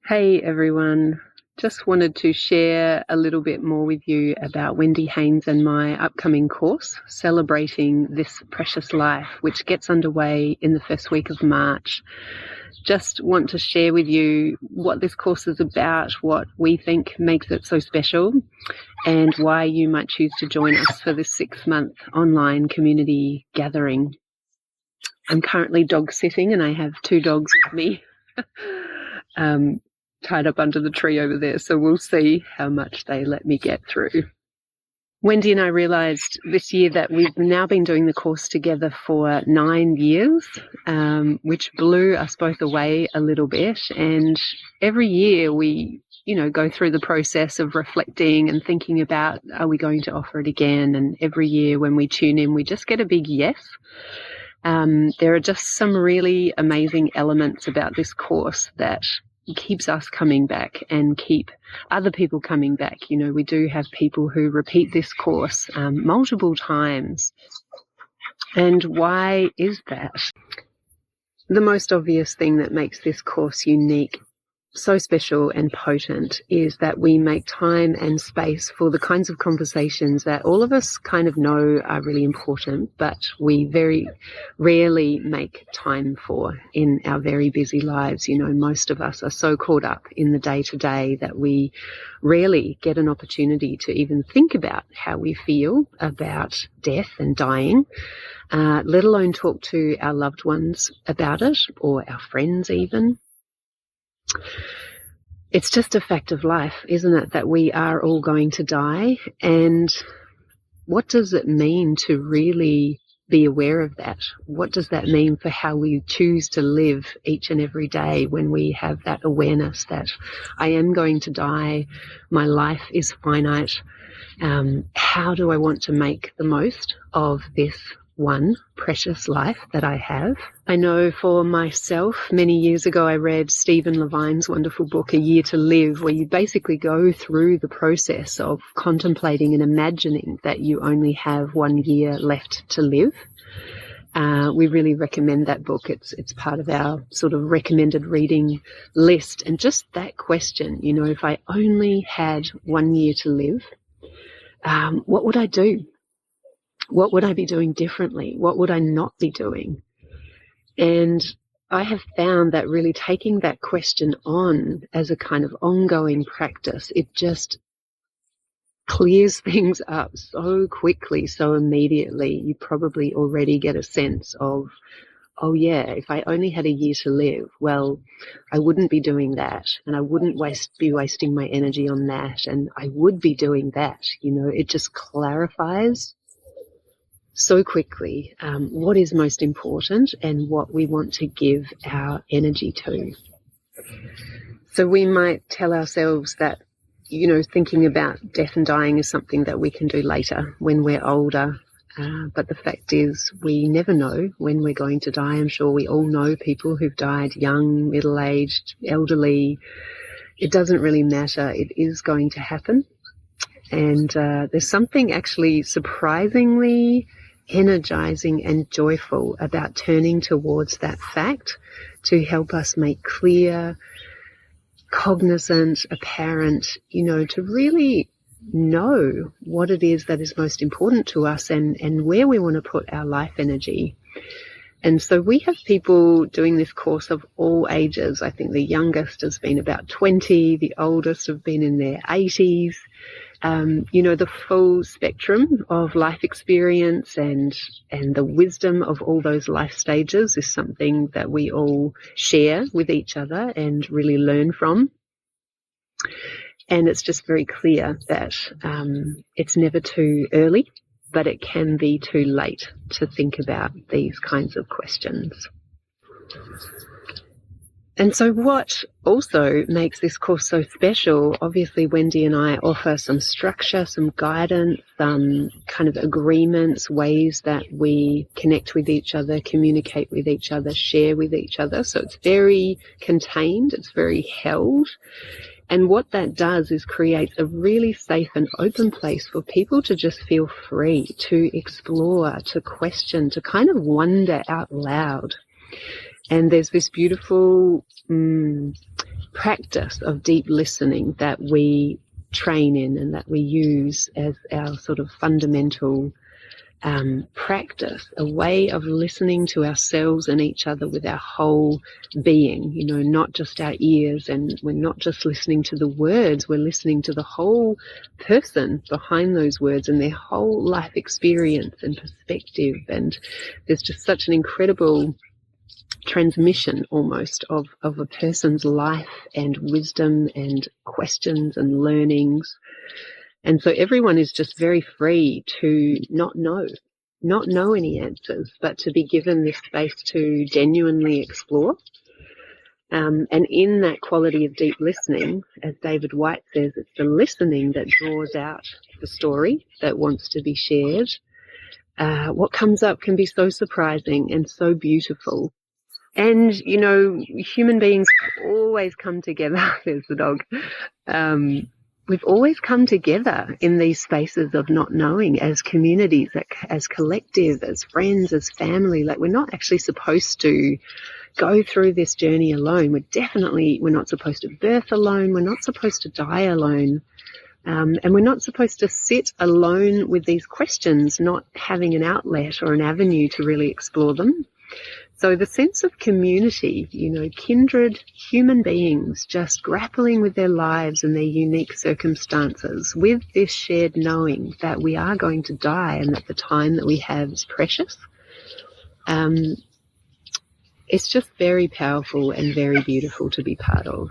Hey everyone, just wanted to share a little bit more with you about Wendy Haynes and my upcoming course, Celebrating This Precious Life, which gets underway in the first week of March. Just want to share with you what this course is about, what we think makes it so special, and why you might choose to join us for this 6-month online community gathering. I'm currently dog sitting and I have 2 dogs with me. Tied up under the tree over there, so we'll see how much they let me get through. Wendy and I realised this year that we've now been doing the course together for 9 years, which blew us both away a little bit. And every year we, go through the process of reflecting and thinking about, are we going to offer it again? And every year when we tune in, we just get a big yes. There are just some really amazing elements about this course that keeps us coming back and keep other people coming back. We do have people who repeat this course multiple times. And why is that? The most obvious thing that makes this course unique, so special and potent, is that we make time and space for the kinds of conversations that all of us kind of know are really important, but we very rarely make time for in our very busy lives. Most of us are so caught up in the day-to-day that we rarely get an opportunity to even think about how we feel about death and dying, let alone talk to our loved ones about it, or our friends even. It's just a fact of life, isn't it, that we are all going to die? And what does it mean to really be aware of that? What does that mean for how we choose to live each and every day when we have that awareness that I am going to die, my life is finite? How do I want to make the most of this one precious life that I have? I know for myself, many years ago, I read Stephen Levine's wonderful book, A Year to Live, where you basically go through the process of contemplating and imagining that you only have 1 year left to live. We really recommend that book. It's part of our sort of recommended reading list. And just that question, if I only had 1 year to live, what would I do? What would I be doing differently? What would I not be doing? And I have found that really taking that question on as a kind of ongoing practice, it just clears things up so quickly, so immediately. You probably already get a sense of, oh yeah, if I only had a year to live, well, I wouldn't be doing that, and I wouldn't be wasting my energy on that, and I would be doing that. It just clarifies so quickly what is most important and what we want to give our energy to. So we might tell ourselves that, thinking about death and dying is something that we can do later when we're older. But the fact is, we never know when we're going to die. I'm sure we all know people who've died young, middle-aged, elderly. It doesn't really matter. It is going to happen. And there's something actually surprisingly energizing and joyful about turning towards that fact to help us make clear, cognizant, apparent, to really know what it is that is most important to us and where we want to put our life energy. And so we have people doing this course of all ages. I think the youngest has been about 20, the oldest have been in their 80s. The full spectrum of life experience and the wisdom of all those life stages is something that we all share with each other and really learn from. And it's just very clear that it's never too early, but it can be too late to think about these kinds of questions. And so what also makes this course so special, obviously Wendy and I offer some structure, some guidance, some kind of agreements, ways that we connect with each other, communicate with each other, share with each other. So it's very contained, it's very held. And what that does is create a really safe and open place for people to just feel free to explore, to question, to kind of wonder out loud. And there's this beautiful practice of deep listening that we train in and that we use as our sort of fundamental practice, a way of listening to ourselves and each other with our whole being, not just our ears, and we're not just listening to the words, we're listening to the whole person behind those words and their whole life experience and perspective. And there's just such an incredible transmission almost of a person's life and wisdom and questions and learnings. And so everyone is just very free to not know any answers, but to be given this space to genuinely explore. And in that quality of deep listening, as David White says, it's the listening that draws out the story that wants to be shared. What comes up can be so surprising and so beautiful. And, human beings have always come together. There's the dog. We've always come together in these spaces of not knowing as communities, as collective, as friends, as family. Like, we're not actually supposed to go through this journey alone. We're not supposed to birth alone. We're not supposed to die alone. And we're not supposed to sit alone with these questions, not having an outlet or an avenue to really explore them. So the sense of community, kindred human beings just grappling with their lives and their unique circumstances with this shared knowing that we are going to die and that the time that we have is precious. It's just very powerful and very beautiful to be part of.